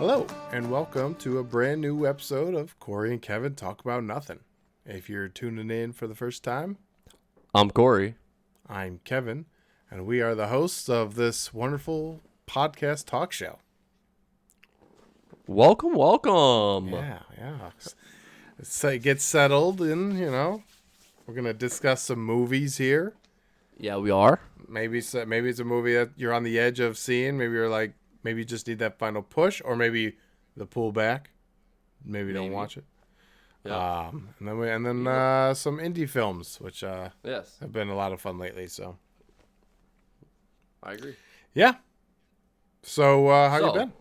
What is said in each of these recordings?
Hello, and welcome to a brand new episode of Corey and Kevin Talk About Nothing. If you're tuning in for the first time, I'm Corey. I'm Kevin, and we are the hosts of this wonderful podcast talk show. Welcome. Yeah. So get settled in, We're going to discuss some movies here. Yeah, we are. Maybe it's a movie that you're on the edge of seeing. Maybe you're like, maybe you just need that final push, or maybe the pullback. Maybe don't watch it. Yeah. And then some indie films, which Yes, have been a lot of fun lately. So I agree. yeah. So how you been?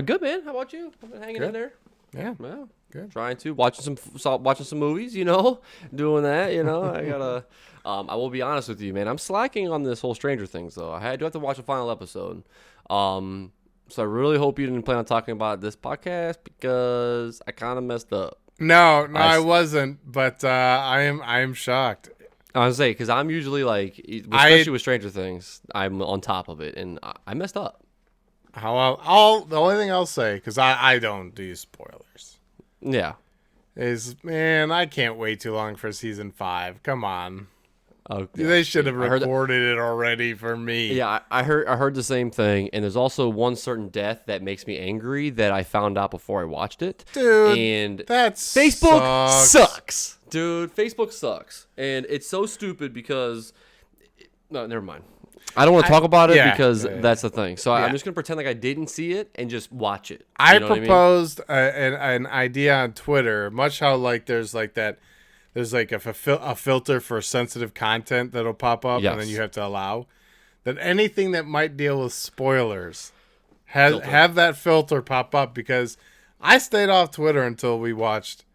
Good, man. How about you? I've been hanging in there. Yeah. Well, Good. trying to watching some movies. Doing that. I gotta. I will be honest with you, man. I'm slacking on this whole Stranger Things, though. I do have to watch the final episode. So I really hope you didn't plan on talking about this podcast because I kind of messed up. No, I wasn't. But I am shocked. I was saying because I'm usually like, especially with Stranger Things, I'm on top of it, and I messed up. The only thing I'll say, because I don't do spoilers. Yeah. Is, man, I can't wait too long for season 5. Come on. Oh, yeah. They should have recorded it already for me. Yeah, I heard the same thing, and there's also one certain death that makes me angry that I found out before I watched it. Dude, and Facebook sucks. Dude, Facebook sucks. And it's so stupid because no, never mind. I don't want to talk about it because that's the thing. So I'm just going to pretend like I didn't see it and just watch it. I proposed an idea on Twitter, much how like there's like a filter for sensitive content that'll pop up, and then you have to allow that anything that might deal with spoilers have that filter pop up, because I stayed off Twitter until we watched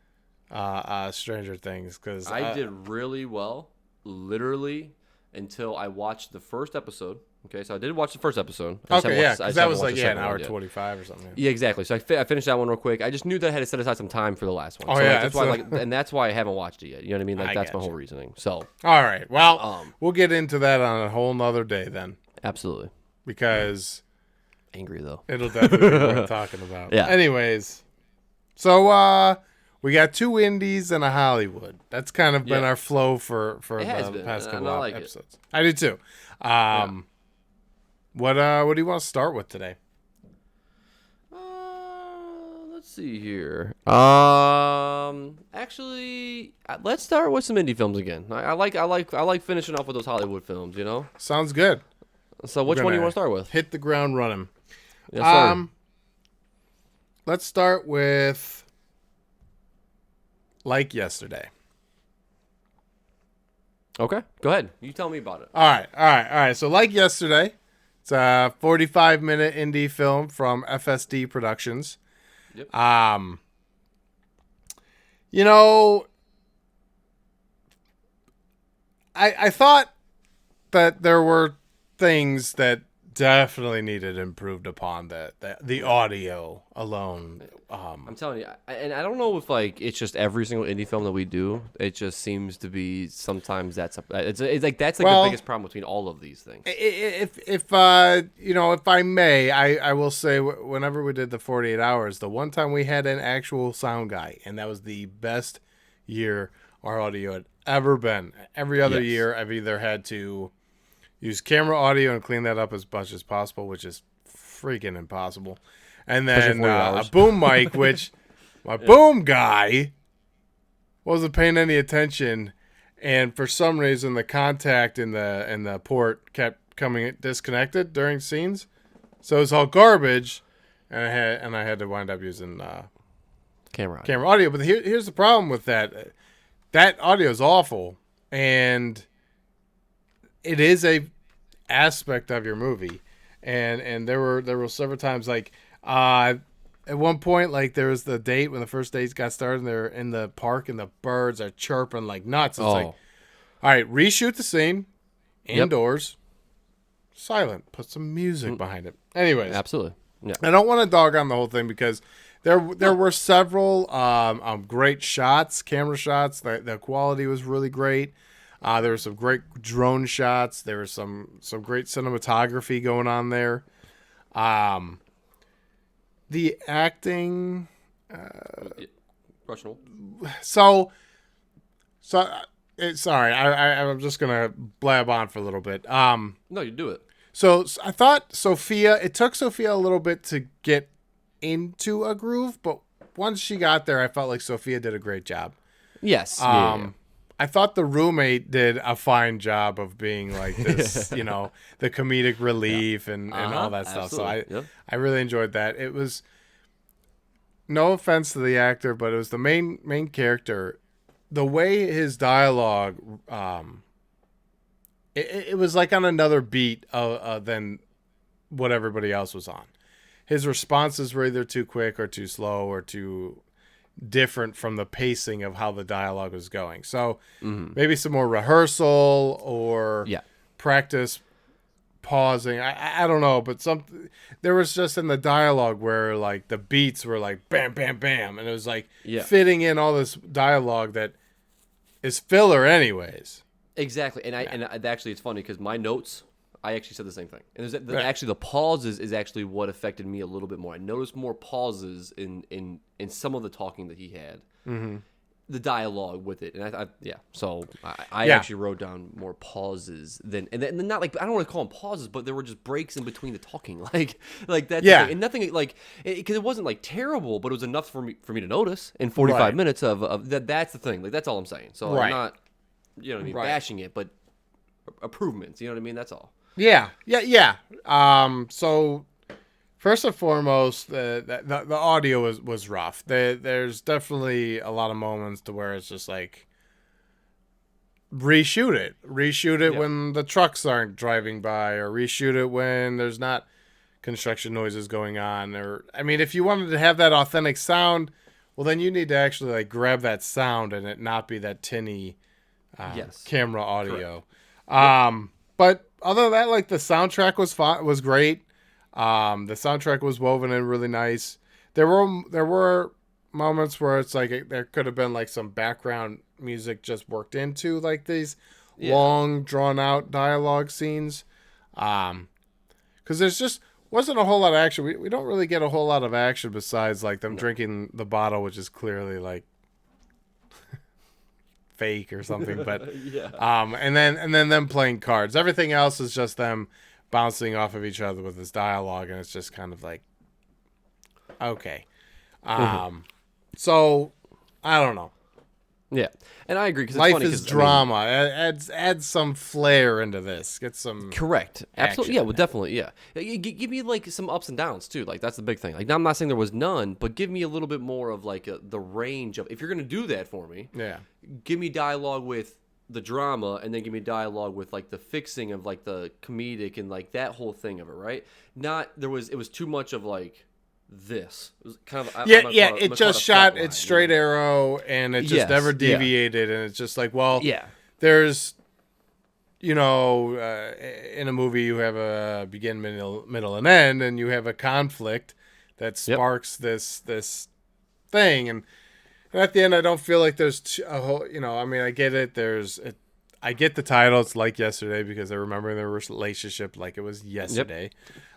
Stranger Things, because I did really well, literally, until I watched the first episode. Okay, so I did watch the first episode. Because that was like an hour 25 or something. Yeah, exactly. So I finished that one real quick. I just knew that I had to set aside some time for the last one. Oh, so yeah. That's why, and that's why I haven't watched it yet. You know what I mean? Like that's my whole reasoning. So. All right. Well, we'll get into that on a whole nother day then. Absolutely. Because. Angry though. It'll definitely be worth talking about. Yeah. Anyways, so we got 2 indies and a Hollywood. That's kind of been our flow for the past couple of episodes. I do too. What do you want to start with today? Let's see here. Actually, let's start with some indie films again. I like finishing off with those Hollywood films. Sounds good. So which one do you want to start with? Hit the ground running. Yes, sir. Let's start with Like Yesterday. Okay, go ahead. You tell me about it. All right. So Like Yesterday, it's a 45-minute indie film from FSD Productions. Yep. I thought that there were things that definitely needed improved upon, the audio alone. I'm telling you, and I don't know if like it's just every single indie film that we do. It just seems to be sometimes that's the biggest problem between all of these things. If I may, I will say, whenever we did the 48 hours, the one time we had an actual sound guy, and that was the best year our audio had ever been. Every other year, I've either had to use camera audio and clean that up as much as possible, which is freaking impossible. And then a boom mic, which my boom guy wasn't paying any attention, and for some reason the contact in the port kept coming disconnected during scenes, so it's all garbage, and I had to wind up using camera audio. But here's the problem with that. That audio is awful, and it is a aspect of your movie, and there were several times like at one point, like there was the date when the first dates got started, and they're in the park and the birds are chirping like nuts. It's like, all right, reshoot the scene indoors, silent, put some music behind it. Anyways, absolutely. Yeah. I don't want to dog on the whole thing because there were several great shots, camera shots. The quality was really great. There were some great drone shots. There was some great cinematography going on there. The acting. Yeah, questionable. So so. Sorry, I'm just gonna blab on for a little bit. No, you do it. So I thought Sophia. It took Sophia a little bit to get into a groove, but once she got there, I felt like Sophia did a great job. Yes. Yeah. Um, I thought the roommate did a fine job of being like this, the comedic Yeah. relief and all that stuff. So Absolutely. Yep. I really enjoyed that. It was no offense to the actor, but it was the main character. The way his dialogue, it was like on another beat than what everybody else was on. His responses were either too quick or too slow or too different from the pacing of how the dialogue was going. So maybe some more rehearsal or Yeah. practice pausing. I don't know, but there was just in the dialogue where like the beats were like bam bam bam, and it was like Yeah. fitting in all this dialogue that is filler anyways. Exactly, and actually, it's funny because my notes, I actually said the same thing. And Right. actually the pauses is actually what affected me a little bit more. I noticed more pauses in some of the talking that he had, the dialogue with it, and So I Yeah. actually wrote down more pauses and then not like I don't want to call them pauses, but there were just breaks in between the talking, like that. Yeah. And nothing like because it wasn't like terrible, but it was enough for me to notice in 45 Right. minutes of that. That's the thing. Like that's all I'm saying. So Right. I'm not. You know what I mean? Right. Bashing it, but improvements. You know what I mean? That's all. Yeah. So first and foremost, the audio was rough. There's definitely a lot of moments to where it's just like reshoot it Yeah. when the trucks aren't driving by, or reshoot it when there's not construction noises going on. Or I mean, if you wanted to have that authentic sound, well, then you need to actually like grab that sound and it not be that tinny Yes. camera audio. But other than that, like the soundtrack was great. The soundtrack was woven in really nice. There were moments where it's like there could have been like some background music just worked into like these Yeah. long drawn out dialogue scenes. Because there's just wasn't a whole lot of action. We don't really get a whole lot of action besides like them drinking the bottle, which is clearly like fake or something. But Yeah. and then them playing cards. Everything else is just them bouncing off of each other with this dialogue, and it's just kind of like okay. So I don't know. Yeah. And I agree because Life funny is 'cause, drama. Add some flair into this. Get some correct. Absolutely. action Yeah. in Well, it. definitely. Yeah. Give me like some ups and downs too. Like that's the big thing. Like now I'm not saying there was none, but give me a little bit more of like the range of if you're gonna do that for me. Yeah. Give me dialogue with the drama and then give me dialogue with like the fixing of like the comedic and like that whole thing of it, right? It was too much of like this. It was kind of I'm Yeah, gonna yeah. call It I'm gonna call just a shot flat line, its straight arrow, and it just Yes, never yeah. deviated. And it's just like, well, Yeah. there's, in a movie you have a begin, middle, and end, and you have a conflict that sparks this thing, and at the end, I don't feel like there's a whole. I mean, I get it. I get the title. It's like yesterday because they're remembering their relationship like it was yesterday.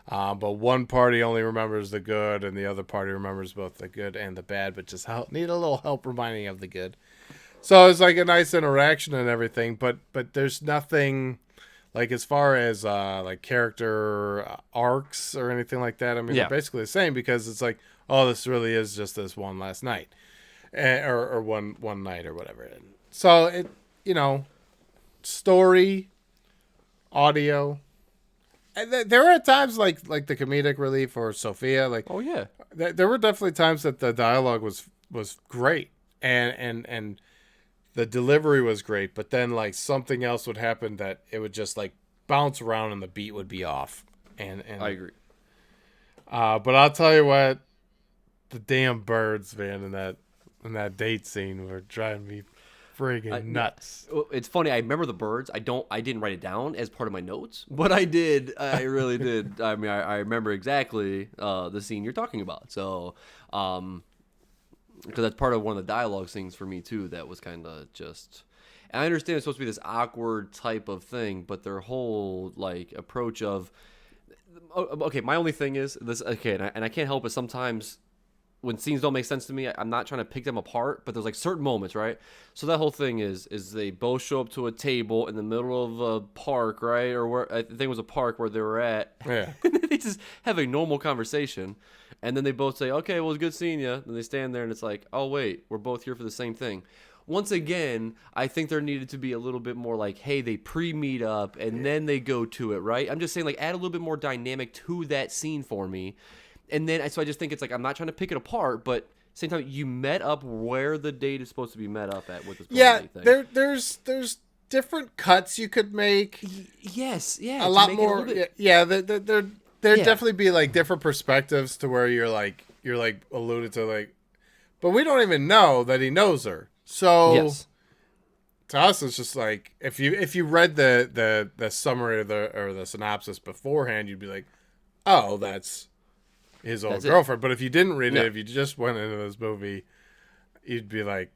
But one party only remembers the good, and the other party remembers both the good and the bad, but just need a little help reminding of the good. So it's like a nice interaction and everything, but there's nothing like as far as like character arcs or anything like that. I mean, Yeah. they're basically the same because it's like, oh, this really is just this one last night, or one night or whatever. And so story, audio. And there were times like the comedic relief or Sophia, like Oh yeah. there were definitely times that the dialogue was great and the delivery was great, but then like something else would happen that it would just like bounce around and the beat would be off. And I agree. but I'll tell you what, the damn birds, man, in that date scene were driving me friggin' nuts. Well, it's funny. I remember the birds. I didn't write it down as part of my notes, but I did. I really did. I mean, I remember exactly the scene you're talking about. So, because that's part of one of the dialogue scenes for me too. That was kind of just. And I understand it's supposed to be this awkward type of thing, but their whole like approach of Okay, my only thing is this. Okay, and I can't help it sometimes when scenes don't make sense to me. I'm not trying to pick them apart, but there's like certain moments, right? So that whole thing is they both show up to a table in the middle of a park, right? Or where I think it was a park where they were at. Yeah. And they just have a normal conversation, and then they both say, "Okay, well, it was good seeing you." And they stand there, and it's like, "Oh wait, we're both here for the same thing." Once again, I think there needed to be a little bit more like, hey, they pre-meet up and then they go to it, right? I'm just saying, like, add a little bit more dynamic to that scene for me. And then, so I just think it's like, I'm not trying to pick it apart, but same time, you met up where the date is supposed to be met up at with this Yeah, thing. there's different cuts you could make. Yes, yeah. A lot more. Yeah, there definitely be like different perspectives to where you're like alluded to like, but we don't even know that he knows her. So yes. to us, it's just like if you read the summary or the synopsis beforehand, you'd be like, oh, that's his old girlfriend. But if you didn't read it, if you just went into this movie, you'd be like,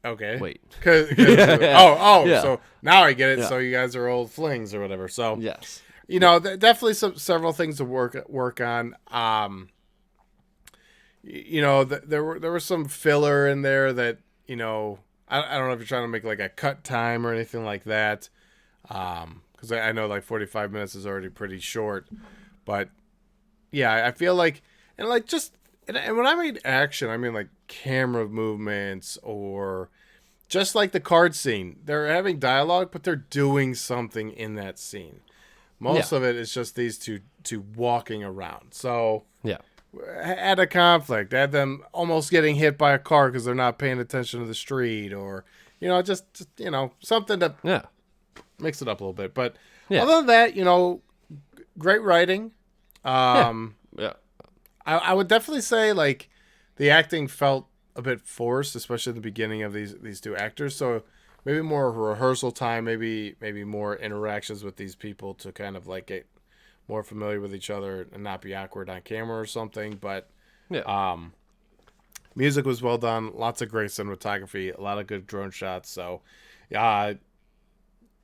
okay, wait, so now I get it. Yeah. So you guys are old flings or whatever. So yes, you know, definitely several things to work on. You know, there were some filler in there that, you know, I don't know if you're trying to make like a cut time or anything like that. Because I know like 45 minutes is already pretty short, but yeah, I feel like, and like just, and when I mean action, I mean like camera movements or just like the card scene. They're having dialogue, but they're doing something in that scene. Most of it is just these two walking around. So yeah. Add a conflict, add them almost getting hit by a car because they're not paying attention to the street, or you know, just you know, something to mix it up a little bit. But other than that, you know, great writing. Yeah. I would definitely say like the acting felt a bit forced, especially at the beginning of these two actors. So maybe more rehearsal time, maybe more interactions with these people to kind of like get more familiar with each other and not be awkward on camera or something. But music was well done. Lots of great cinematography. A lot of good drone shots. So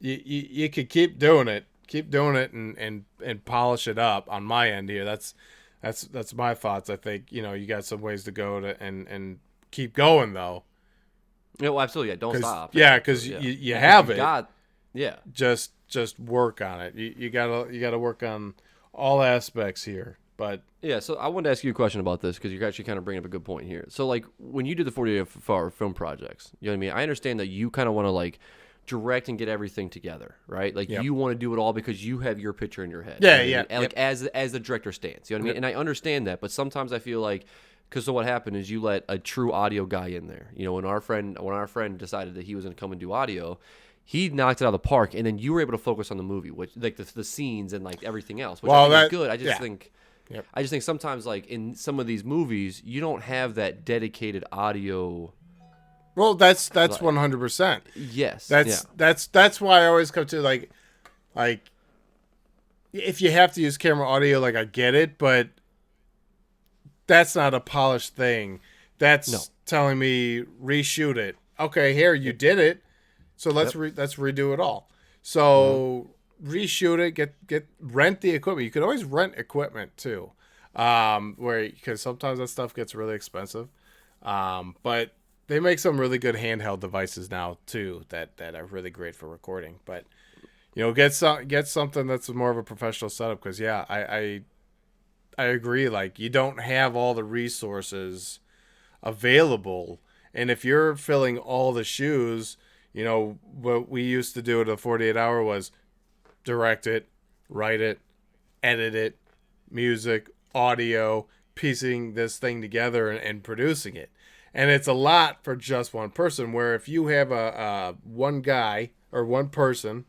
you could keep doing it. Keep doing it and polish it up on my end here. That's my thoughts. I think, you know, you got some ways to go to and keep going though. Yeah, well, absolutely. Yeah, don't stop. Yeah, because you have it. Yeah. Just work on it. You gotta work on all aspects here. But yeah, so I wanted to ask you a question about this because you're actually kind of bringing up a good point here. So like when you do the 48-hour film projects, you know what I mean? I understand that you kind of want to like direct and get everything together, right? Like you want to do it all because you have your picture in your head. Yeah, you know yeah. I mean? Like as the director stands, you know what I mean? And I understand that, but sometimes I feel like because so what happened is you let a true audio guy in there. You know, when our friend decided that he was going to come and do audio, he knocked it out of the park, and then you were able to focus on the movie, which like the scenes and like everything else, which I think is good. I just think. Yep. I just think sometimes, like in some of these movies, you don't have that dedicated audio. Well, that's 100%. Yes, that's why I always come to like if you have to use camera audio, I get it, but that's not a polished thing. That's telling me reshoot it. Okay, here you did it, so let's redo it all. So. Reshoot it, get rent the equipment. You could always rent equipment too, because sometimes that stuff gets really expensive. But they make some really good handheld devices now too that are really great for recording. But you know, get something that's more of a professional setup, because I agree. Like, you don't have all the resources available, and if you're filling all the shoes, you know what we used to do at a 48-hour was direct it, write it, edit it, music, audio, piecing this thing together and producing it. And it's a lot for just one person, where if you have a one guy or one person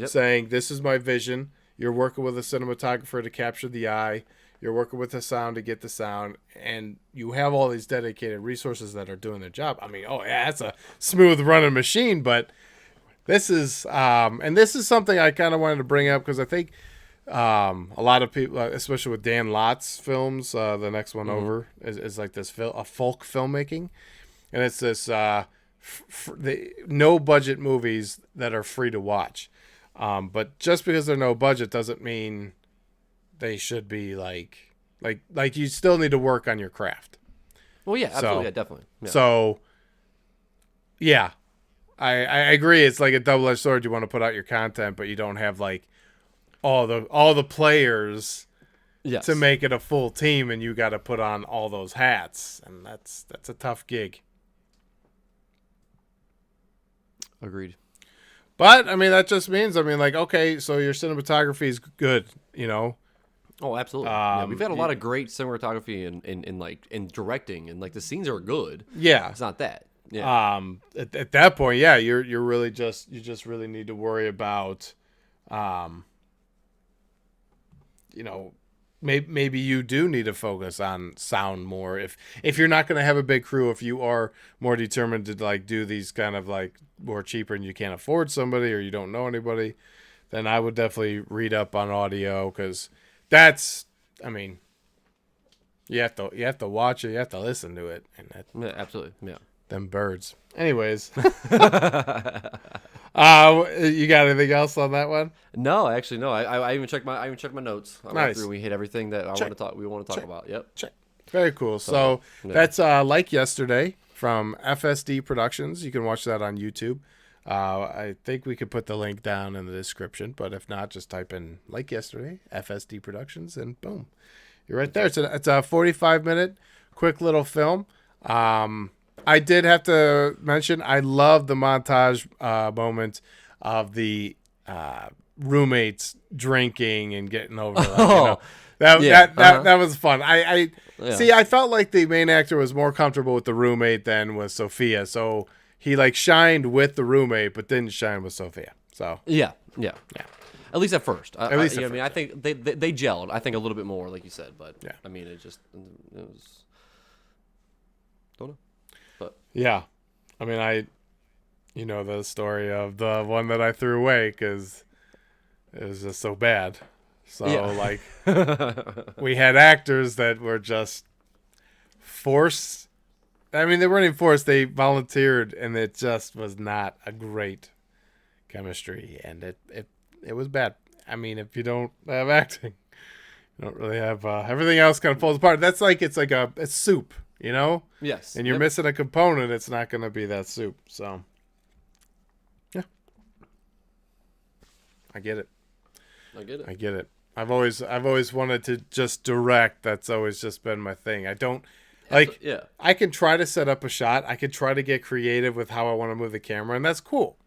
saying, this is my vision, you're working with a cinematographer to capture the eye, you're working with the sound to get the sound, and you have all these dedicated resources that are doing their job. I mean, that's a smooth running machine, but this is, and this is something I kind of wanted to bring up because I think a lot of people, especially with Dan Lott's films, the next one over is like this a folk filmmaking, and it's this no budget movies that are free to watch. But just because they're no budget doesn't mean they should be like you still need to work on your craft. Well, yeah, absolutely, yeah, definitely. Yeah. So, yeah, I agree. It's like a double-edged sword. You want to put out your content, but you don't have like all the players yes. to make it a full team, and you got to put on all those hats, and that's a tough gig. Agreed. But I mean, that just means like, okay, so your cinematography is good, you know. Oh, absolutely. Yeah, we've had a lot of great cinematography in directing, and like the scenes are good. Yeah, It's not that. Yeah. At that point, yeah, you're really you just really need to worry about, you know, maybe you do need to focus on sound more if you're not going to have a big crew. If you are more determined to like do these kind of like more cheaper and you can't afford somebody or you don't know anybody, then I would definitely read up on audio, because that's, I mean, you have to watch it, you have to listen to it, and that, Yeah, absolutely. Yeah. them birds. Anyways, you got anything else on that one? No, actually, no. I even checked my notes. I went Nice. through. We hit everything that we want to talk Check. about. Yep. Check. Very cool. So yeah. that's Like Yesterday from FSD Productions. You can watch that on YouTube. I think we could put the link down in the description, but if not, just type in Like Yesterday, FSD Productions, and boom, you're right there. It's a 45-minute quick little film. I did have to mention, I love the montage moment of the roommates drinking and getting over, like, you know, that was fun. I see. I felt like the main actor was more comfortable with the roommate than with Sophia, so he like shined with the roommate, but didn't shine with Sophia. So yeah. At least at first. At least at I mean, I think they gelled. I think a little bit more, like you said, but yeah. I mean, it was. Don't know. But yeah, I mean, you know the story of the one that I threw away because it was just so bad. So like, we had actors that were just forced. I mean, they weren't even forced. They volunteered, and it just was not a great chemistry, and it was bad. I mean, if you don't have acting, you don't really have everything else kind of falls apart. That's like it's soup, you know? yes. And you're missing a component, it's not going to be that soup. So, yeah. I get it. I get it. I've always wanted to just direct. That's always just been my thing. I don't like. Yeah. I can try to set up a shot. I can try to get creative with how I want to move the camera, and that's cool.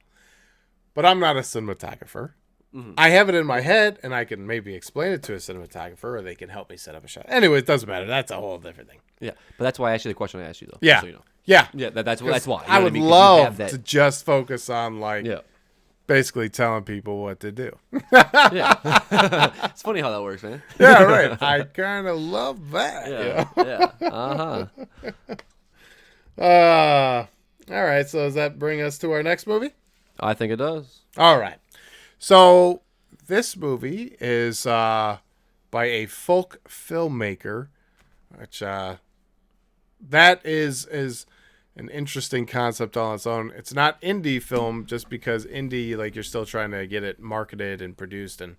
But I'm not a cinematographer. Mm-hmm. I have it in my head, and I can maybe explain it to a cinematographer, or they can help me set up a shot. Anyway, it doesn't matter. That's a whole different thing. Yeah, but that's why I asked you the question I asked you, though. Yeah. So you know. Yeah. Yeah, that's why. You know I would what mean? love to just focus on like. Yeah. Basically telling people what to do. Yeah. It's funny how that works, man. Yeah, right. I kind of love that. Yeah. You know? Yeah. All right. So does that bring us to our next movie? I think it does. All right. So this movie is by a folk filmmaker, which that is an interesting concept on its own. It's not indie film just because indie, like, you're still trying to get it marketed and produced and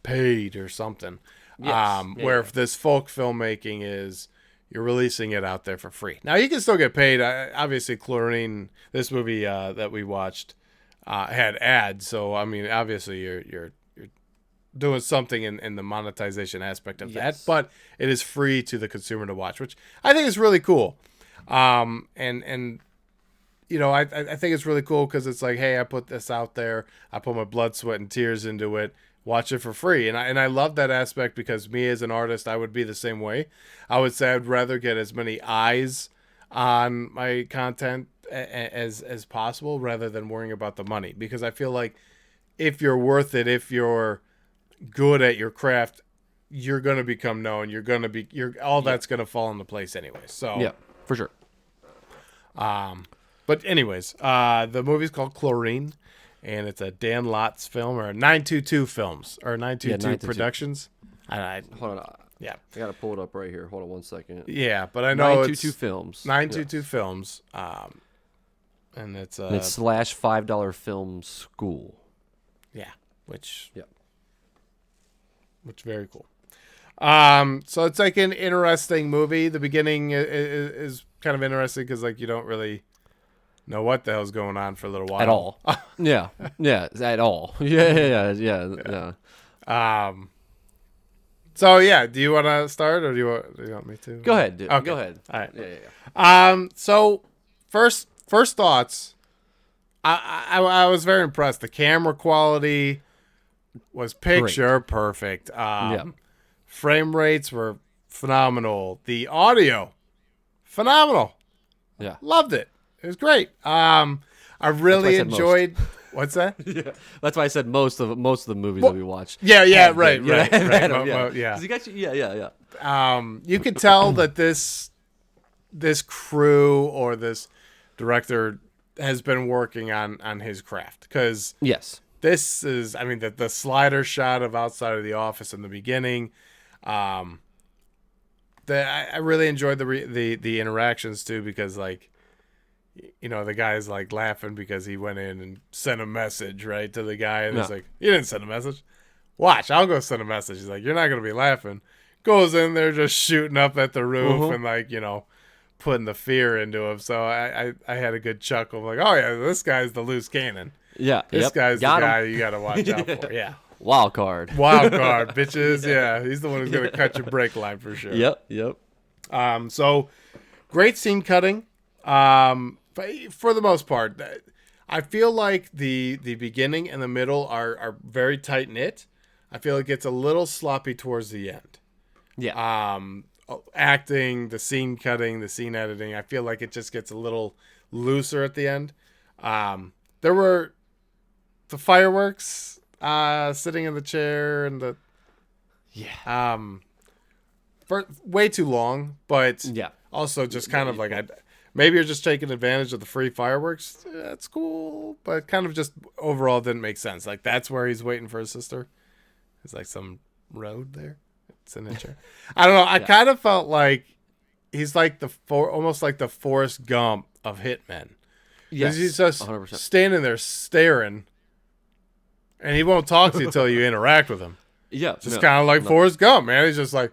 paid or something. Yes. Where if this folk filmmaking is you're releasing it out there for free. Now you can still get paid. Obviously, Chlorine, this movie that we watched, had ads. So I mean, obviously you're doing something in the monetization aspect of that, but it is free to the consumer to watch, which I think is really cool. And you know, I think it's really cool because it's like, hey, I put this out there, I put my blood, sweat, and tears into it. Watch it for free, and I love that aspect because me as an artist, I would be the same way. I would say I'd rather get as many eyes on my content as possible rather than worrying about the money, because I feel like if you're worth it, if you're good at your craft, you're gonna become known. That's gonna fall into place anyway. So yeah, for sure. But anyways, the movie's called Chlorine, and it's a Dan Lotz film, or 922 Films, or 922 Productions. Hold on. Yeah, I gotta pull it up right here. Hold on 1 second. Yeah, but I know 922 Films. 922 Films. And it's and it's /$5 film school. Yeah, which which is very cool. So it's like an interesting movie. The beginning is kind of interesting because like you don't really know what the hell's going on for a little while At all. Yeah. Yeah. At all. Yeah. So yeah, do you want to start or do you want me to? Go ahead, dude. Okay. Go ahead. All right. Yeah. So first thoughts. I was very impressed. The camera quality was picture perfect. Frame rates were phenomenal. The audio, phenomenal. Yeah. Loved it. It was great. I really enjoyed. What's that? Yeah, that's why I said most of the movies that we watched. Yeah, right. Yeah. You got You could tell that this crew or this director has been working on his craft because yes, this is. I mean, the slider shot of outside of the office in the beginning. I really enjoyed the interactions too because like. You know, the guy's like laughing because he went in and sent a message, right, to the guy. And he's like, you didn't send a message. Watch, I'll go send a message. He's like, you're not going to be laughing. Goes in there just shooting up at the roof and like, you know, putting the fear into him. So I had a good chuckle. Like, oh, yeah, this guy's the loose cannon. Yeah. This guy's the guy you got to watch out for. Yeah. Wild card, bitches. Yeah. He's the one who's going to cut your brake line for sure. Yep. So great scene cutting. For the most part, I feel like the beginning and the middle are very tight knit. I feel it gets a little sloppy towards the end. Yeah. Acting, the scene cutting, the scene editing. I feel like it just gets a little looser at the end. There were the fireworks sitting in the chair and the for way too long, but also just kind of like maybe you're just taking advantage of the free fireworks. That's cool, but kind of just overall didn't make sense. Like that's where he's waiting for his sister. It's like some road there. It's in a chair. I don't know. I kind of felt like he's like almost like the Forrest Gump of hitmen. Yes, he's just 100%. Standing there staring, and he won't talk to you until you interact with him. Yeah, just kind of like Forrest Gump, man. He's just like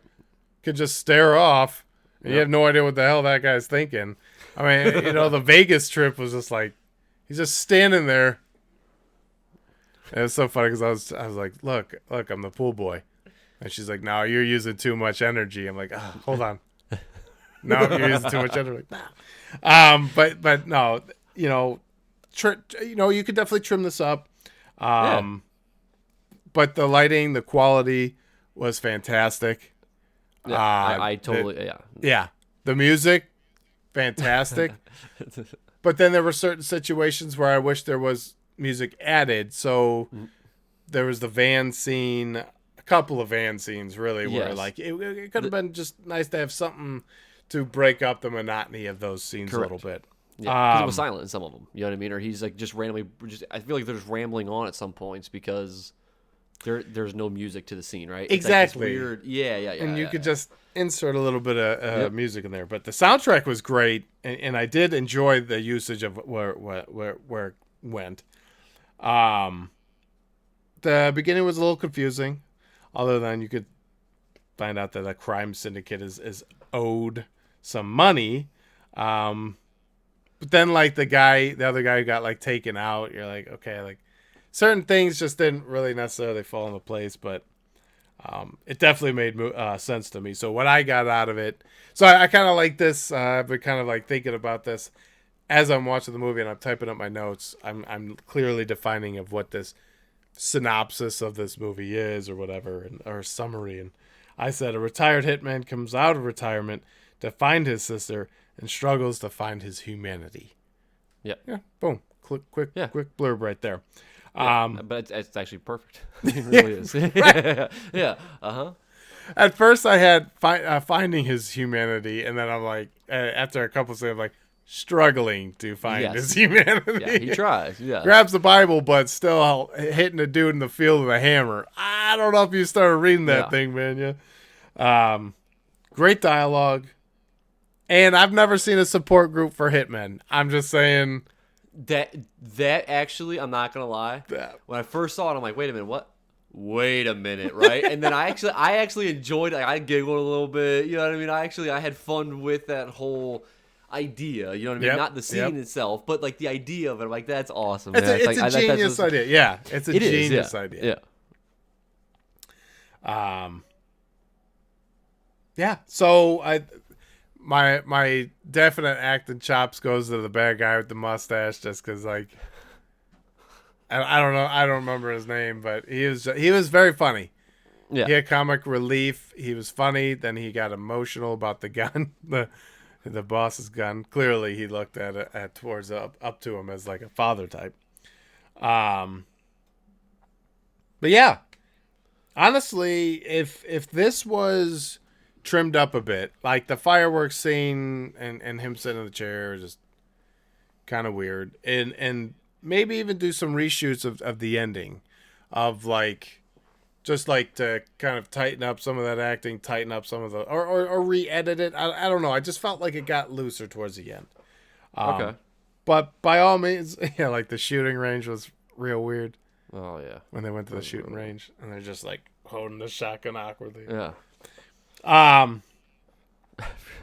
could just stare off, and you have no idea what the hell that guy's thinking. I mean, you know, the Vegas trip was just like he's just standing there. And it was so funny because I was like, look, I'm the pool boy, and she's like, no, you're using too much energy. I'm like, oh, hold on, no, you're using too much energy. Nah. But no, you know, you could definitely trim this up. But the lighting, the quality was fantastic. Yeah, I totally the music. Fantastic. But then there were certain situations where I wish there was music added. So there was the van scene, a couple of van scenes really, where like it could have been just nice to have something to break up the monotony of those scenes a little bit. Yeah, because it was silent in some of them. You know what I mean? Or he's like just randomly, I feel like they're just rambling on at some points because there's no music to the scene, right? Exactly. It's like this weird, and you could just insert a little bit of music in there. But the soundtrack was great, and I did enjoy the usage of where it went. The beginning was a little confusing, other than you could find out that a crime syndicate is owed some money. But then like the other guy who got like taken out, you're like, okay, like certain things just didn't really necessarily fall into place, but it definitely made sense to me. So what I got out of it, so I kind of like this. I've been kind of like thinking about this as I'm watching the movie and I'm typing up my notes. I'm clearly defining of what this synopsis of this movie is or whatever, or summary. And I said a retired hitman comes out of retirement to find his sister and struggles to find his humanity. Yeah. Boom. Quick blurb right there. But it's actually perfect. It really is. Yeah. At first, I had finding his humanity, and then I'm like, after a couple of seconds, I'm like, struggling to find his humanity. Yeah, he tries. Yeah. Grabs the Bible, but still hitting a dude in the field with a hammer. I don't know if you started reading that thing, man. Yeah. Great dialogue. And I've never seen a support group for hitmen. I'm just saying. That actually, I'm not gonna lie. When I first saw it, I'm like, wait a minute, what? wait a minute, right? And then I actually enjoyed it. Like, I giggled a little bit. You know what I mean? I had fun with that whole idea. You know what I mean? Yep. Not the scene Yep. itself, but like the idea of it. I'm like, that's awesome, It's man. a, it's a That's genius just, idea. Yeah, it's a it is, yeah, genius idea. yeah. Yeah. So my definite acting chops goes to the bad guy with the mustache, just because like I don't know, I don't remember his name, but he was very funny. Yeah. He had comic relief. He was funny. Then he got emotional about the gun, the boss's gun. Clearly, he looked at towards up to him as like a father type. But yeah, honestly, if this was trimmed up a bit, like the fireworks scene and him sitting in the chair, is just kind of weird, and maybe even do some reshoots of the ending, of like just like to kind of tighten up some of that acting, tighten up some of the or re-edit it. I don't know. I just felt like it got looser towards the end. Okay. But by all means, yeah, like the shooting range was real weird Oh yeah. when they went to the shooting range and they're just like holding the shotgun awkwardly. Yeah.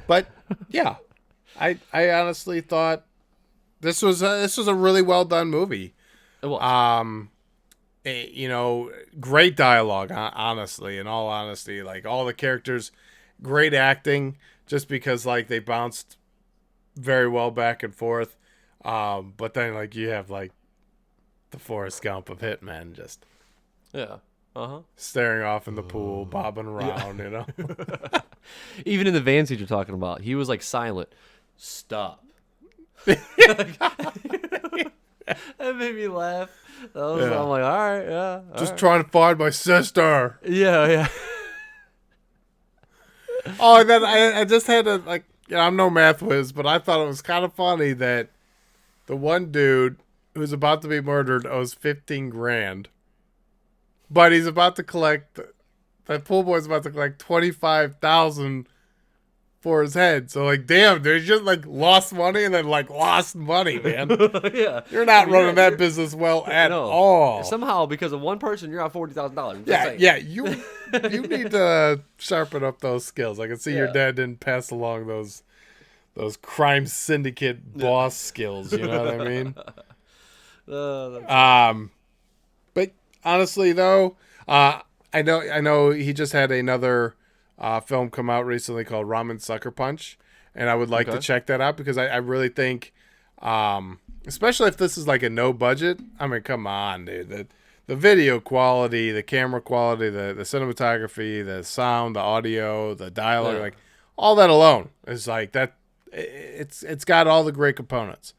But yeah, I honestly thought this was a really well done movie. It was. You know, great dialogue, honestly, in all honesty, like all the characters, great acting, just because like they bounced very well back and forth. But then like you have like the Forrest Gump of Hitmen just Yeah. staring off in the pool, bobbing around, you know. Even in the van scene you're talking about, he was like silent. Stop. That made me laugh. I'm like, all right, yeah. Just trying to find my sister. Yeah, yeah. Oh, and then I just had to, like, you know, I'm no math whiz, but I thought it was kind of funny that the one dude who's about to be murdered owes 15 grand, but he's about to collect, that pool boy's about to collect 25,000 for his head. So like, damn, dude, you just like lost money and then like lost money, man. Yeah. You're not running that business well at all. Somehow, because of one person, you're out $40,000. Yeah, you need to sharpen up those skills. I can see your dad didn't pass along those crime syndicate boss skills. You know what I mean? But honestly, though, I know he just had another film come out recently called Ramen Sucker Punch, and I would like to check that out because I really think, especially if this is like a no budget. I mean, come on, dude. The video quality, the camera quality, the cinematography, the sound, the audio, the dialogue, like all that alone is like that. It's got all the great components.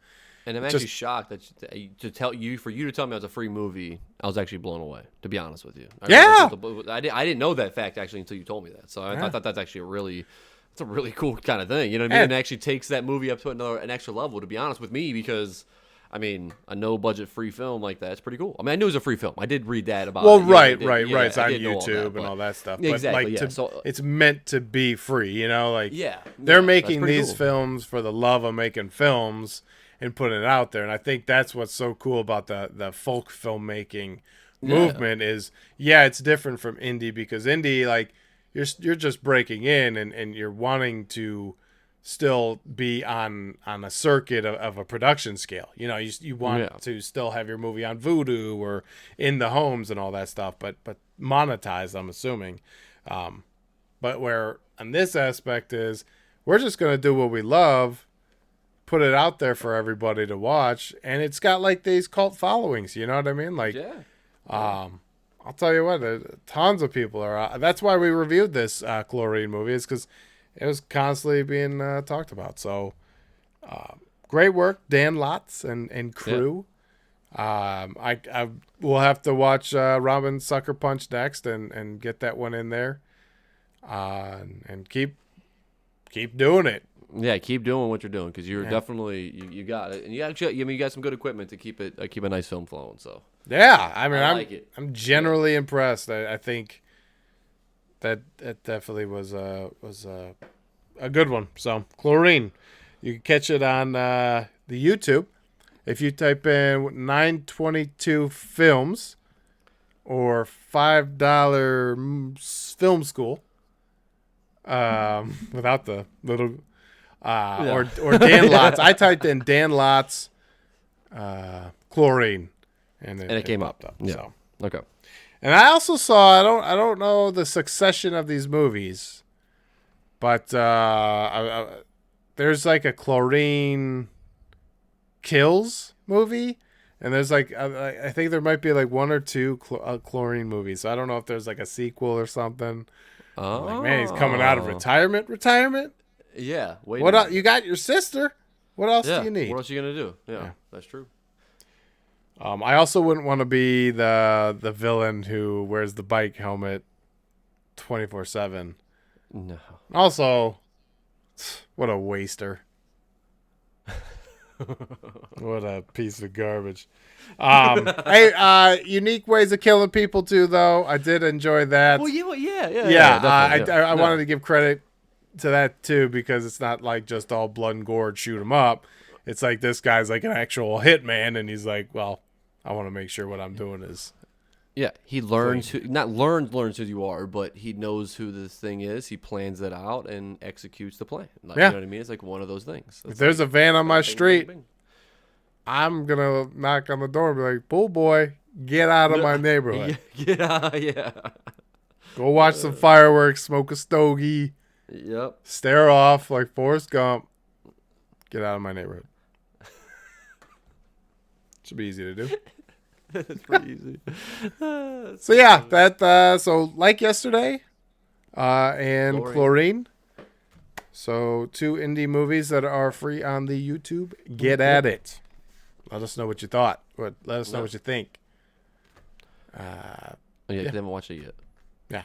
And I'm actually shocked that for you to tell me it was a free movie. I was actually blown away, to be honest with you. I didn't know that fact actually until you told me that. So I thought that's actually it's a really cool kind of thing. You know what I mean? And it actually takes that movie up to an extra level. To be honest with me, because I mean, a no budget free film like that, it's pretty cool. I mean, I knew it was a free film. I did read that about. Well, it. Right. It's on YouTube and all that stuff. But exactly. Like, So it's meant to be free. You know, like they're making these films for the love of making films and putting it out there. And I think that's what's so cool about the folk filmmaking movement is, it's different from indie, because indie, like, you're just breaking in and you're wanting to still be on a circuit of a production scale. You know, you want to still have your movie on Vudu or in the homes and all that stuff, but monetized, I'm assuming. But where on this aspect is, we're just going to do what we love, put it out there for everybody to watch, and it's got like these cult followings. You know what I mean? Like, I'll tell you what, tons of people are. That's why we reviewed this Chlorine movie, is because it was constantly being talked about. So, great work, Dan Lotz and crew. I will have to watch Ramen Sucker Punch next and get that one in there, and keep doing it. Yeah, keep doing what you're doing, because you're definitely you got it, and you got some good equipment to keep a nice film flowing. So I mean, I'm generally impressed. I think that definitely was a good one. So Chlorine, you can catch it on the YouTube if you type in 922 Films. or $5 film school. Without the little, or Dan Lots. I typed in Dan Lots, chlorine, and it came up. Yeah. So. Okay. And I also saw, I don't know the succession of these movies, but there's like a Chlorine Kills movie, and there's like I think there might be like one or two Chlorine movies. So I don't know if there's like a sequel or something. Oh. Like, man, he's coming out of retirement. Yeah. Wait. What else? You got your sister. What else do you need? What else are you gonna do? Yeah. That's true. I also wouldn't want to be the villain who wears the bike helmet 24/7. No. Also, what a waster. What a piece of garbage. Hey, unique ways of killing people too, though. I did enjoy that. Well, yeah. I wanted to give credit to that too, because it's not like just all blood and gore, shoot him up. It's like this guy's like an actual hitman, and he's like, well, I want to make sure what I'm doing is. Yeah, he learns learns who you are, but he knows who this thing is. He plans it out and executes the plan. Like, yeah. You know what I mean? It's like one of those things. If there's a van on my street, bing. I'm gonna knock on the door and be like, "Bull boy, get out of my neighborhood. Yeah. Go watch some fireworks, smoke a stogie, Yep. stare off like Forrest Gump. Get out of my neighborhood." Should be easy to do. It's pretty easy. So yeah, that so like yesterday, and Chlorine. So 2 indie movies that are free on the YouTube. Get at it. Let us know what you thought. Let us know what you think. Yeah, I haven't watched it yet. Yeah.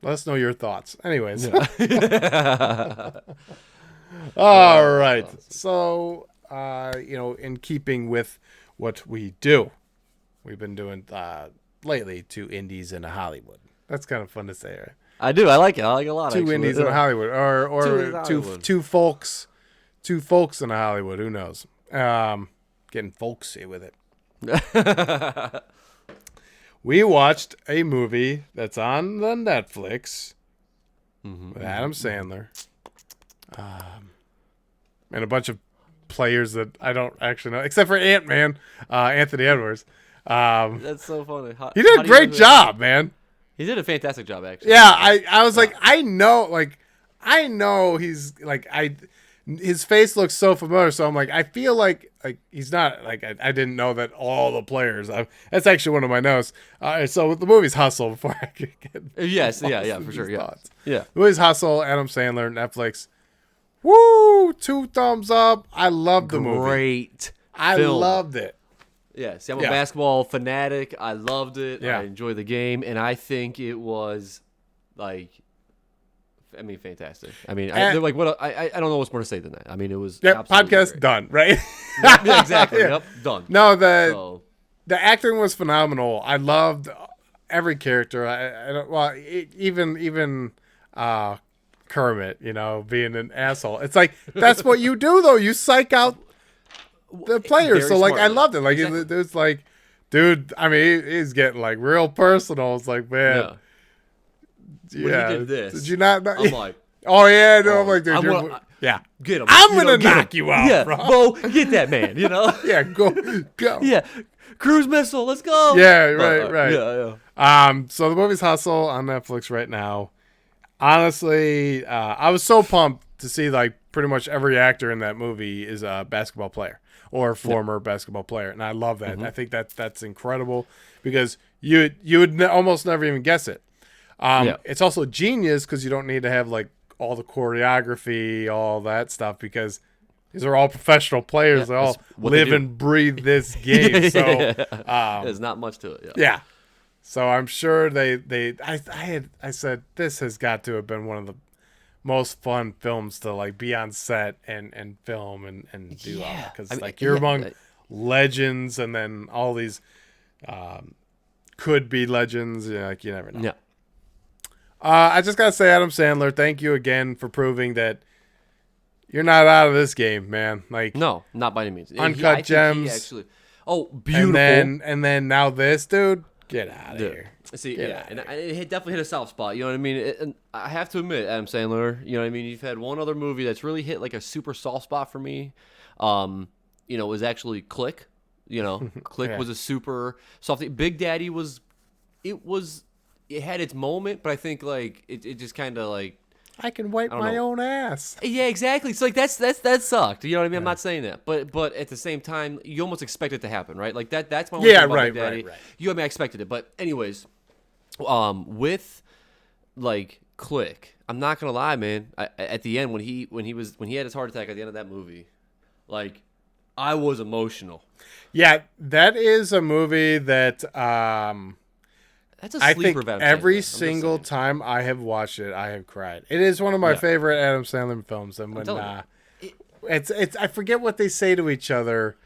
Let us know your thoughts. Anyways. All right. So, in keeping with what we do, we've been doing lately 2 indies in Hollywood. That's kind of fun to say, right? I do. I like it. I like it a lot. 2 actually. indies in Hollywood, or two folks in Hollywood. Who knows? Getting folksy with it. We watched a movie that's on the Netflix with Adam Sandler, and a bunch of players that I don't actually know, except for Ant-Man, Anthony Edwards. That's so funny. He did a great job, man. He did a fantastic job, actually. Yeah, I was like, I know he's like, his face looks so familiar, so I'm like, I feel like he's not like, I didn't know that all the players. That's actually one of my notes. So the movie's Hustle, before I could get for sure, thoughts. Yeah. The movie's Hustle, Adam Sandler, Netflix. Woo! 2 thumbs up. I loved the movie. Great. I loved it. Yeah, see, I'm a basketball fanatic. I loved it. Yeah. I enjoyed the game, and I think it was fantastic. I mean, I don't know what's more to say than that. I mean, it was podcast great. done, right? Yeah, exactly. Yeah. Yep, done. No, the acting was phenomenal. I loved every character. Even Kermit, being an asshole. It's like, that's what you do, though. You psych out the players. Very So like, smart. I loved it. Like, Exactly. it's like, dude, I mean, he's getting like real personal. It's like, man, When he did this, did you not know? I'm like, oh yeah, no, I'm like, dude, get him. I'm gonna knock you out, yeah, bro. Get that man. Yeah, go. Yeah, cruise missile. Let's go. Yeah, right. Yeah. So the movie's Hustle on Netflix right now. Honestly, I was so pumped to see like pretty much every actor in that movie is a basketball player or former basketball player, and I love that. I think that's incredible, because you would almost never even guess it. It's also genius because you don't need to have like all the choreography, all that stuff, because these are all professional players. They all live and breathe this game. So there's not much to it. Yeah. So I'm sure I said this has got to have been one of the most fun films to like be on set and film and do all that, because you're among legends, and then all these could be legends. Like, you never know. Yeah. I just gotta say, Adam Sandler, thank you again for proving that you're not out of this game, man. Like, no, not by any means. Uncut Gems. Oh, beautiful. And then now this, dude, get out of Dude. here. See, Get yeah, outta and it definitely hit a soft spot. You know what I mean? And I have to admit, Adam Sandler. You know what I mean? You've had one other movie that's really hit like a super soft spot for me. You know, it was actually Click. You know, Click Yeah. was a super soft. Big Daddy was. It had its moment, but I think like it just kind of like. I can wipe don't my know. own ass. Yeah, exactly. So like that sucked. You know what I mean? I'm not saying that, but at the same time, you almost expect it to happen, right? Like that's my only Yeah, thing about right, Big Daddy. right. You, I mean, I expected it, but anyways, with like Click, I'm not gonna lie, man. At the end when he had his heart attack at the end of that movie, like I was emotional. Yeah, that is a movie that That's a I sleeper. think of Adam every Sandler. I'm just single saying. time I have watched it, I have cried. It is one of my Yeah. favorite Adam Sandler films, and when telling you. it's I forget what they say to each other,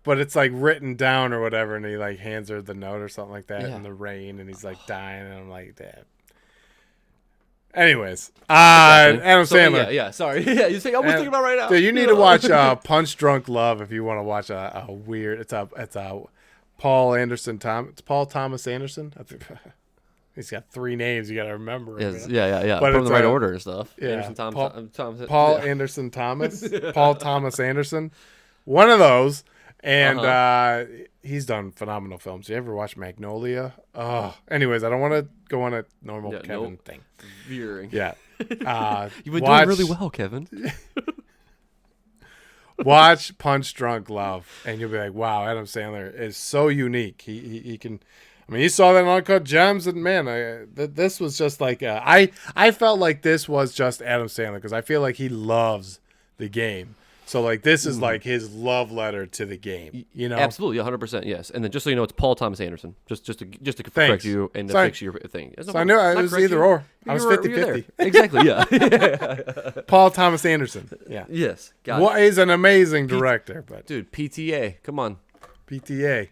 but it's like written down or whatever, and he like hands her the note or something like that Yeah. in the rain, and he's like dying, and I'm like, damn. Anyways, Adam So, Sandler. yeah. Sorry. Yeah, you say I was thinking about right now. Dude, you need to watch Punch Drunk Love if you want to watch a weird. It's a Paul Anderson It's Paul Thomas Anderson. I think he's got 3 names. You got to remember. Yes, Man. yeah. But Put them in it's the right a- order and stuff. Yeah, Anderson, Thomas, Paul yeah. Anderson Thomas. Paul Thomas Anderson. One of those. And he's done phenomenal films. You ever watch Magnolia? Oh, anyways, I don't want to go on a normal Yeah, Kevin nope. thing. Veering. Yeah. You've been doing really well, Kevin. Watch Punch Drunk Love, and you'll be like, "Wow, Adam Sandler is so unique. He can." I mean, you saw that in Uncut Gems, and man, this was just like I felt like this was just Adam Sandler because I feel like he loves the game. So like this is like his love letter to the game. You know, Absolutely, 100%, yes. And then just so you know, it's Paul Thomas Anderson. Just to correct Thanks. you and to Sorry. fix your thing. So I knew it was either or. I was 50-50. Exactly, yeah. Paul Thomas Anderson. Yeah. Yes, got What it. is an amazing director, but Dude, PTA, come on. PTA.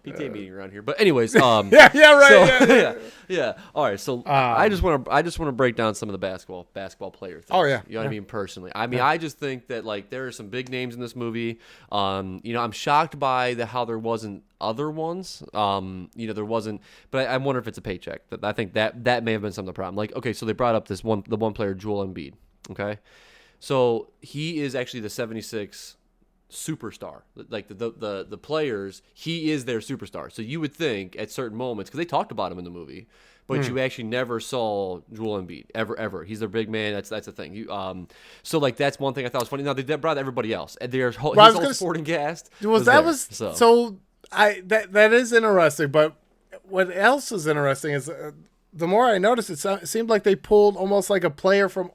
PTA meeting around here. But anyways, Yeah, right. So, yeah. yeah. All right. So I just want to break down some of the basketball player things. Oh, yeah. You know what I mean? Personally, I mean, I just think that like there are some big names in this movie. You know, I'm shocked by how there wasn't other ones. You know, there wasn't, but I wonder if it's a paycheck. I think that may have been some of the problem. Like, okay, so they brought up the one player, Joel Embiid. Okay, so he is actually the 76 superstar. Like the players, he is their superstar. So you would think at certain moments, because they talked about him in the movie, but you actually never saw Joel Embiid ever. He's their big man. That's the thing. So like that's one thing I thought was funny. Now they brought everybody else. And his whole supporting cast. That is interesting. But what else is interesting is the more I noticed, it seemed like they pulled almost like a player from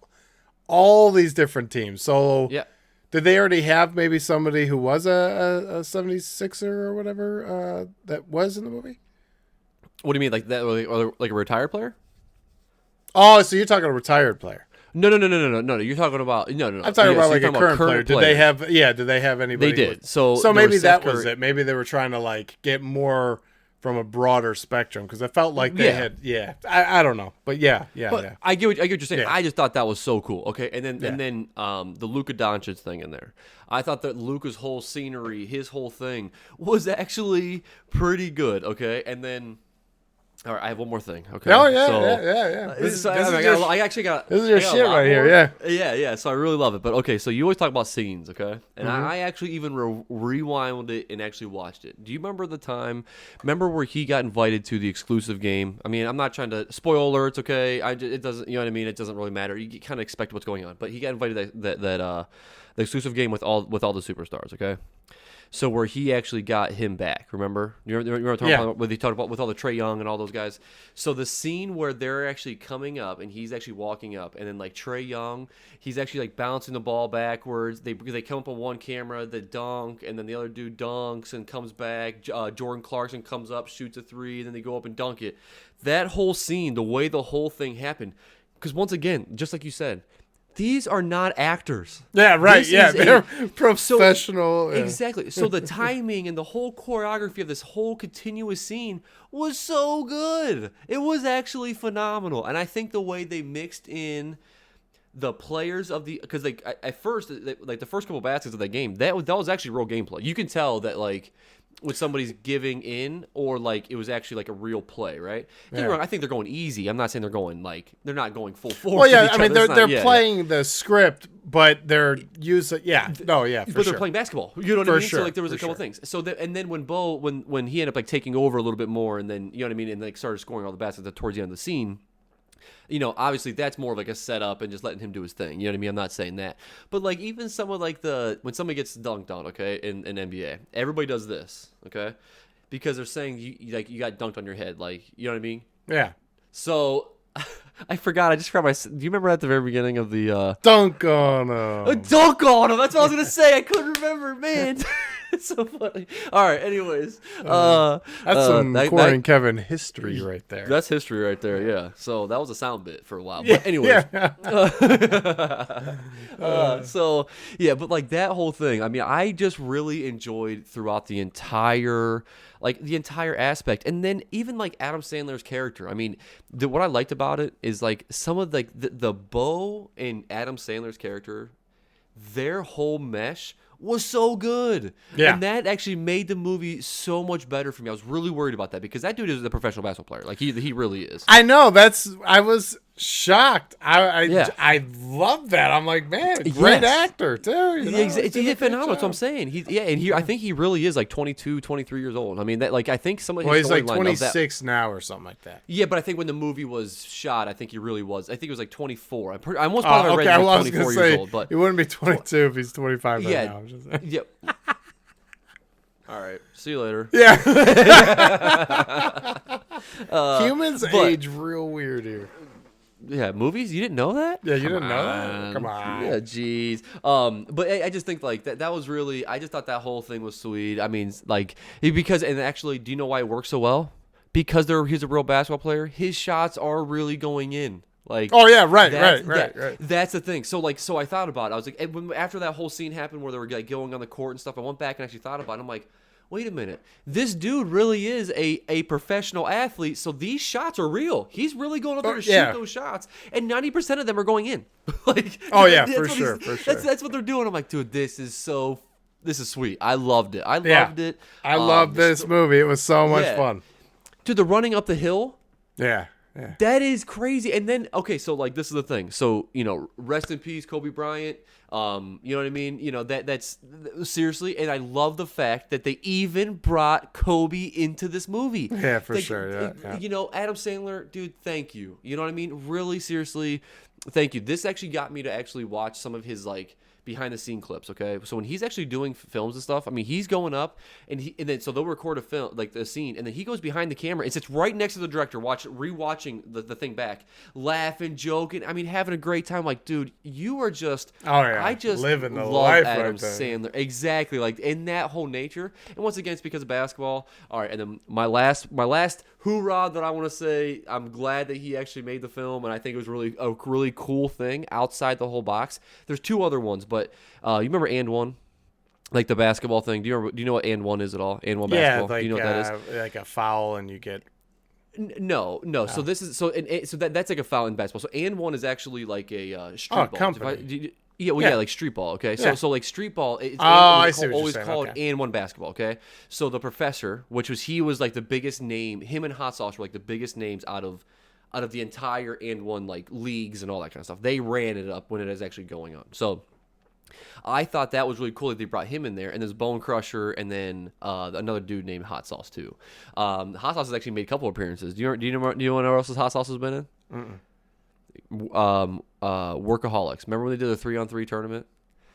all these different teams. So Yeah. did they already have maybe somebody who was a 76er or whatever that was in the movie? What do you mean, like that, or like a retired player? Oh, so you're talking a retired player. No. You're talking about no. I'm talking about like a current player. Did they have? Yeah, did they have anybody? They did. with- So so there maybe was that Seth was Curry. it. Maybe they were trying to like get more from a broader spectrum because it felt like they Yeah. had. Yeah, I don't know, but yeah. But I get what you're saying. Yeah. I just thought that was so cool. Okay, and then Yeah. the Luka Doncic thing in there. I thought that Luka's whole scenery, his whole thing, was actually pretty good. Okay, and then. All right, I have one more thing. Okay. Oh yeah, So, yeah. I actually got. This is your I got a shit lot right here. more. Yeah. Yeah. So I really love it. But okay, so you always talk about scenes, okay? And Mm-hmm. I actually even rewound it and actually watched it. Do you remember the time? Remember where he got invited to the exclusive game? I mean, I'm not trying to spoil alerts, okay? It doesn't, you know what I mean? It doesn't really matter. You kind of expect what's going on. But he got invited to the exclusive game with all the superstars, okay? So where he actually got him back, remember? You remember talking about what he talked about with all the Trae Young and all those guys? So the scene where they're actually coming up and he's actually walking up, and then like Trae Young, he's actually like bouncing the ball backwards. They come up on one camera, the dunk, and then the other dude dunks and comes back. Jordan Clarkson comes up, shoots a three, and then they go up and dunk it. That whole scene, the way the whole thing happened, because once again, just like you said, these are not actors. Yeah, right. This Yeah, is they're professional. yeah. Exactly. So the timing and the whole choreography of this whole continuous scene was so good. It was actually phenomenal. And I think the way they mixed in the players of the, because like at first, like the first couple baskets of that game, that was actually real gameplay. You can tell that like when somebody's giving in or like it was actually like a real play, right? Don't get me wrong, I think they're going easy. I'm not saying they're going like they're not going full force. Well, yeah, with each I mean other. they're playing the script, but they're using but they're playing basketball. You know what I mean? Sure, So like there was a couple things. So and then when Bo when he ended up like taking over a little bit more, and then you know what I mean, and like started scoring all the baskets towards the end of the scene. You know, obviously that's more of like a setup and just letting him do his thing. You know what I mean? I'm not saying that. But like even some of like when somebody gets dunked on, okay, in NBA, everybody does this, okay? Because they're saying you got dunked on your head, like, you know what I mean? Yeah. So I forgot. I just forgot do you remember at the very beginning of the dunk on him? Dunk on him. That's what I was gonna say. I couldn't remember, man. It's so funny. All right. Anyways, that's some Corey and Kevin history right there. That's history right there. Yeah. So that was a sound bit for a while. But anyways, so yeah. But like that whole thing. I mean, I just really enjoyed throughout the entire aspect, and then even like Adam Sandler's character. I mean, what I liked about it is like some of like the Bo and Adam Sandler's character, their whole mesh was so good. Yeah. And that actually made the movie so much better for me. I was really worried about that because that dude is a professional basketball player. Like he really is. I know. I was shocked. I love that. I'm like, man, great actor too. You know? He's phenomenal. That's what I'm saying. I think he really is like 22, 23 years old. I mean, that like I think somebody. Well, he's like 26 now or something like that. Yeah, but I think when the movie was shot, I think he really was. I think it was like 24. I almost probably read he was 24 years old, but he wouldn't be 22 if he's 25 right now. I'm just saying. Yep. All right. See you later. Yeah. Humans age real weird here. Yeah, movies? You didn't know that? Yeah, you didn't know that? Come on. Yeah, jeez. But I just think like that was really. I just thought that whole thing was sweet. I mean, like because and actually, do you know why it works so well? Because he's a real basketball player. His shots are really going in. Like, oh yeah, right. That's the thing. So I thought about it. I was like, after that whole scene happened where they were like going on the court and stuff, I went back and actually thought about it. I'm like, wait a minute, this dude really is a professional athlete. So these shots are real. He's really going up there to shoot those shots, and 90% of them are going in. Like, oh yeah, for sure. That's what they're doing. I'm like, dude, this is sweet. I loved it. I loved it. I loved this movie. It was so much fun. Dude, the running up the hill. Yeah. Yeah. That is crazy. And then, okay, so like this is the thing. So, you know, rest in peace, Kobe Bryant. You know what I mean? You know, that's seriously. And I love the fact that they even brought Kobe into this movie. Yeah, for sure. Yeah. You know, Adam Sandler, dude, thank you. You know what I mean? Really, seriously, thank you. This actually got me to actually watch some of his like behind the scene clips. Okay, so when he's actually doing films and stuff, I mean, he's going up and then so they'll record a film like the scene, and then he goes behind the camera and sits right next to the director, rewatching the thing back, laughing, joking. I mean, having a great time. Like, dude, you are just I just living the love life Adam right there. Sandler. Exactly, like in that whole nature. And once again, it's because of basketball. All right, and then my last hoorah that I want to say, I'm glad that he actually made the film, and I think it was a really cool thing outside the whole box. There's two other ones, but you remember And One, like the basketball thing. Do you know what And One is at all? And One basketball. Like, do you know what that is? Like a foul, and you get. No. Oh. So this is that's like a foul in basketball. So And One is actually like a street ball. Company. Like street ball, okay? So like street ball, it's always called And One basketball, okay? So the professor, he was like the biggest name, him and Hot Sauce were like the biggest names out of the entire And One like leagues and all that kind of stuff. They ran it up when it was actually going on. So I thought that was really cool that they brought him in there, and there's Bone Crusher, and then another dude named Hot Sauce too. Hot Sauce has actually made a couple appearances. Do you know what else Hot Sauce has been in? Workaholics. Remember when they did the 3-on-3 tournament?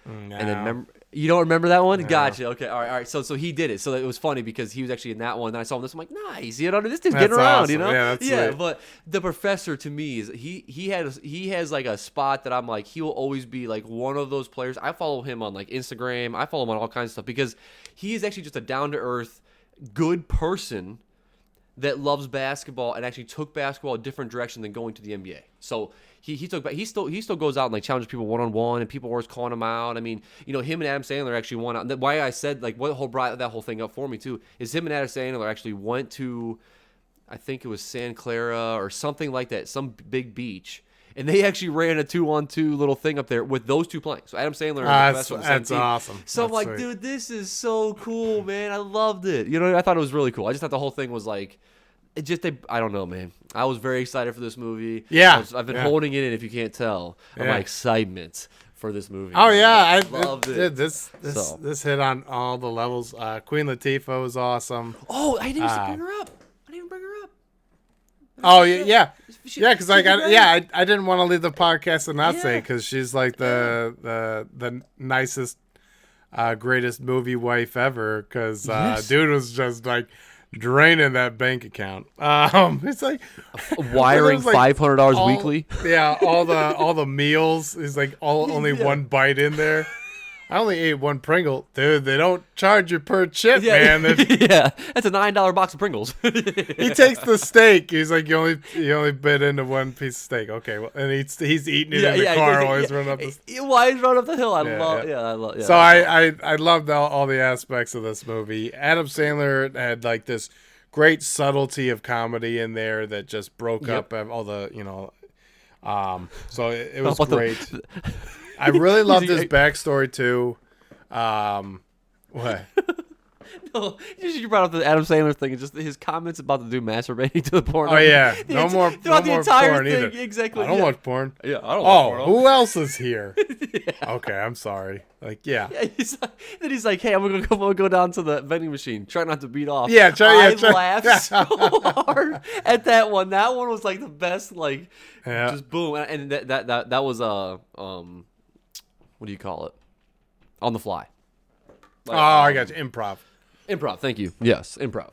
No. And then you don't remember that one? No. Gotcha. Okay. All right. So he did it. So it was funny because he was actually in that one. And I saw him. I'm like, nice. You know, this dude's getting around. Awesome. You know. Yeah. That's sweet. But the professor to me is he has like a spot that I'm like he will always be like one of those players. I follow him on like Instagram. I follow him on all kinds of stuff because he is actually just a down to earth, good person that loves basketball and actually took basketball a different direction than going to the NBA. So he still goes out and like challenges people one-on-one, and people were always calling him out. I mean, you know, him and Adam Sandler actually won out. Why I said like what brought that whole thing up for me too is him and Adam Sandler actually went to, I think it was Santa Clara or something like that, some big beach. And they actually ran a 2-on-2 little thing up there with those two playing. So Adam Sandler and the professor on the same That's team. awesome. So I'm That's like, sweet. dude, this is so cool, man. I loved it. You know, I thought it was really cool. I just thought the whole thing was like, I don't know, man. I was very excited for this movie. Yeah. I've been Yeah. holding it in, if you can't tell, on Yeah. my excitement for this movie. Oh yeah, I loved it. This So. this hit on all the levels. Queen Latifah was awesome. Oh, I didn't even bring her up. I didn't even bring her up. Oh yeah, She- yeah. Because like she's great. I didn't want to leave the podcast and not say Yeah. because she's like the nicest, greatest movie wife ever. Because Yes. dude was just like draining that bank account. It's like Wiring it was, like, $500 all- weekly. Yeah, all the meals is like only Yeah. one bite in there. I only ate one Pringle, dude. They don't charge you per chip, man. Yeah, that's a $9 box of Pringles. He takes the steak. He's like, you only bit into one piece of steak. Okay, well, and he's eating it in the car while he's running up the. Why he's running up the hill? I Yeah. love. Yeah. So I loved all the aspects of this movie. Adam Sandler had like this great subtlety of comedy in there that just broke up all the So it was How about great. I really loved his Easy- backstory too. What? No, you brought up the Adam Sandler thing, and just his comments about the dude masturbating to the porn. Oh yeah, no more throughout the more entire porn thing. either. Exactly. I don't watch porn. Yeah, I don't watch porn. Oh, who else is here? Okay, I'm sorry. Like, yeah. Yeah, then he's like, "Hey, I'm gonna go down to the vending machine. Try not to beat off." Yeah, I try. laughed so hard at that one. That one was like the best. Like, Yeah. just boom, and that was what do you call it? On the fly. Oh, I got you. Improv. Improv. Thank you. Yes, improv.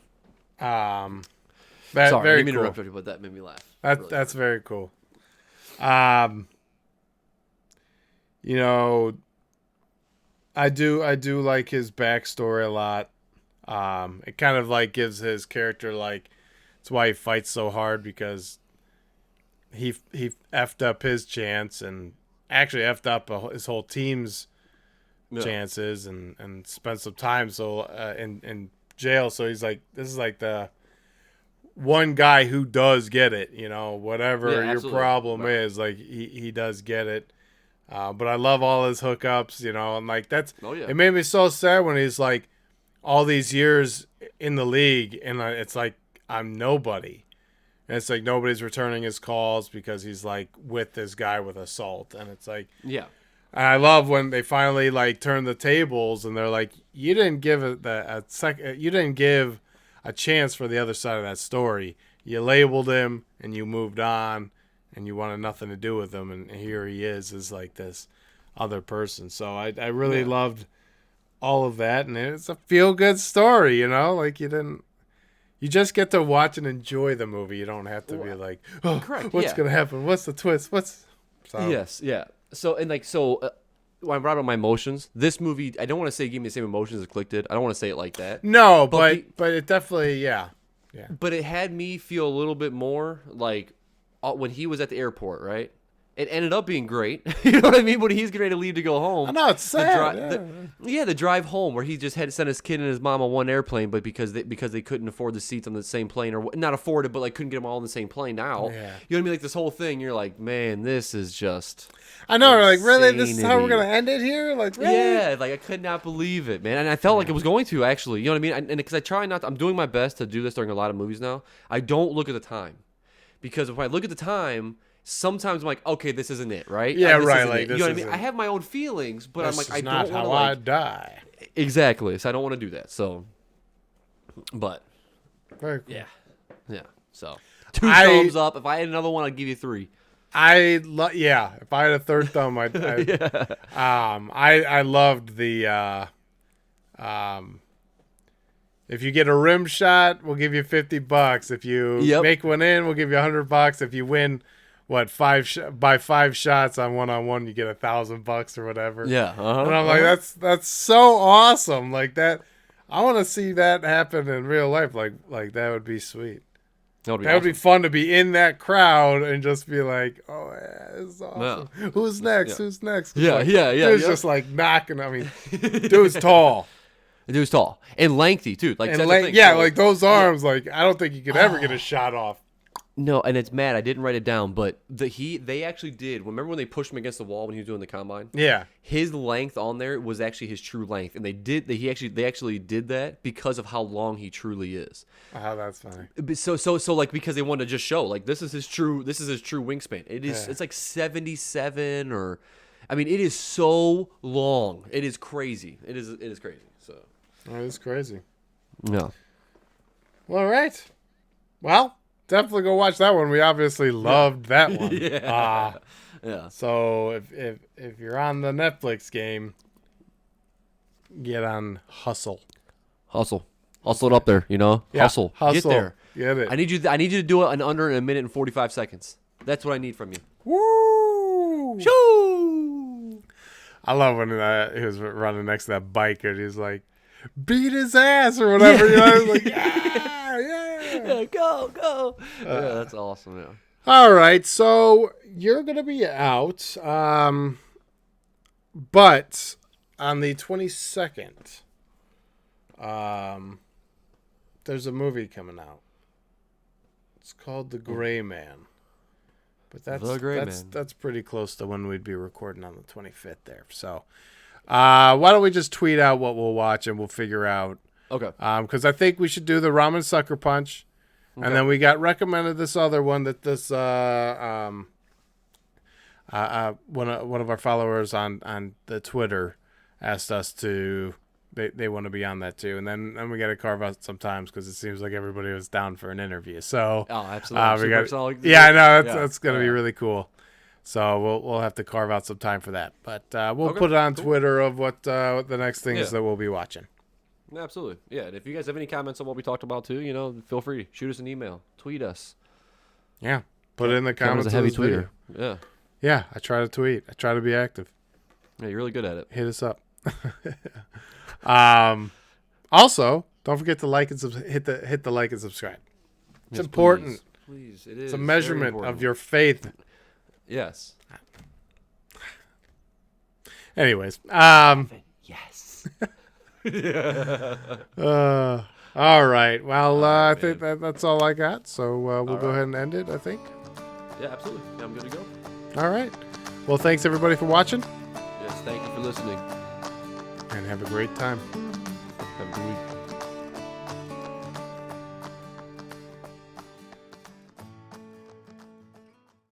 That Sorry, I very didn't mean to cool. interrupt you, but that made me laugh. That's very cool. You know, I do like his backstory a lot. It kind of like gives his character like it's why he fights so hard because he effed up his chance and actually effed up his whole team's chances and spent some time in jail. So he's like, this is like the one guy who does get it, whatever your absolutely. problem Right. is, like he does get it. But I love all his hookups, and like it made me so sad when he's like all these years in the league and it's like I'm nobody. And it's like nobody's returning his calls because he's like with this guy with assault. And it's like, Yeah. and I love when they finally like turn the tables and they're like, you didn't give you didn't give a chance for the other side of that story. You labeled him and you moved on and you wanted nothing to do with him. And here he is like this other person. So I really loved all of that. And it's a feel good story, like you just get to watch and enjoy the movie. You don't have to be like, oh, Correct, what's yeah. going to happen? What's the twist? Yes, yeah. So when I brought up my emotions, this movie, I don't want to say it gave me the same emotions as Click did. I don't want to say it like that. No, But but it definitely, yeah. But it had me feel a little bit more like when he was at the airport, right? It ended up being great. You know what I mean? When he's getting ready to leave to go home. I know, it's sad. The drive home where he just had to send his kid and his mom on one airplane, but because they couldn't afford the seats on the same plane, or not afford it, but like couldn't get them all on the same plane now. Yeah. You know what I mean? Like this whole thing, you're like, man, this is just. I know, like, really? This is how we're insanity. going to end it here? Like, really? Yeah, like I could not believe it, man, and I felt like it was going to actually. You know what I mean? And because I try not, I'm doing my best to do this during a lot of movies now. I don't look at the time, because if I look at the time, sometimes I'm like, okay, this isn't it, right? Yeah, This right, isn't like, it. this You know what I mean? isn't- I have my own feelings, but I'm like, I not don't want how to I like die. exactly. So I don't want to do that. So, but Very cool. yeah. So 2 I- thumbs up. If I had another one, I'd give you 3. Yeah, if I had a third thumb, I loved the if you get a rim shot, we'll give you $50. If you make one in, we'll give you $100. If you win, by 5 shots on one, you get $1,000 or whatever. Yeah. And I'm like, that's so awesome. Like that, I want to see that happen in real life. Like that would be sweet. That That would be fun to be in that crowd and just be like, oh, yeah, this is awesome. Yeah. Who's next? Yeah. Who's next? Yeah, Like, yeah. Dude's just like knocking. I mean, dude's tall. The dude's tall and lengthy too. Like And that's the thing. yeah, So, like those arms, like I don't think you could ever get a shot off. No, and it's mad. I didn't write it down, but they actually did. Remember when they pushed him against the wall when he was doing the combine? Yeah. His length on there was actually his true length, and they actually did that because of how long he truly is. Oh, that's funny. So like because they wanted to just show like this is his true wingspan. It's like 77 or, I mean it is so long. It is crazy. It is crazy. So. That is crazy. Yeah. Well, all right. Well. Definitely go watch that one. We obviously loved that one. Yeah. Yeah. So if you're on the Netflix game, get on Hustle. Hustle it up there. Yeah, hustle. Get there. Get it. I need you to do it in under a minute and 45 seconds. That's what I need from you. Woo! Shoo! I love when he was running next to that biker and he's like, beat his ass or whatever. I was like, yeah, go. Yeah, that's awesome. Yeah. All right, so you're gonna be out, but on the 22nd, there's a movie coming out. It's called The Gray Man, but that's pretty close to when we'd be recording on the 25th there. So, why don't we just tweet out what we'll watch and we'll figure out. Okay. Because I think we should do the Ramen Sucker Punch. Okay. And then we got recommended this other one that this one of our followers on the Twitter asked us to. They want to be on that too, and then we got to carve out some times because it seems like everybody was down for an interview. So absolutely, I know that's gonna be really cool. So we'll have to carve out some time for that, but we'll put it on Twitter of what the next things that we'll be watching. Absolutely. Yeah, and if you guys have any comments on what we talked about too, feel free. Shoot us an email. Tweet us. Yeah. Put it in the comments. A heavy tweeter. Yeah. Yeah, I try to tweet. I try to be active. Yeah, you're really good at it. Hit us up. Also, don't forget to like and hit the like and subscribe. It's important. Please. It is. It's a measurement of your faith. Yes. Anyways, yes. All right. Well, I think that's all I got. So we'll go ahead and end it, I think. Yeah, absolutely. Yeah, I'm good to go. All right. Well, thanks everybody for watching. Yes, thank you for listening. And have a great time. Have a good week.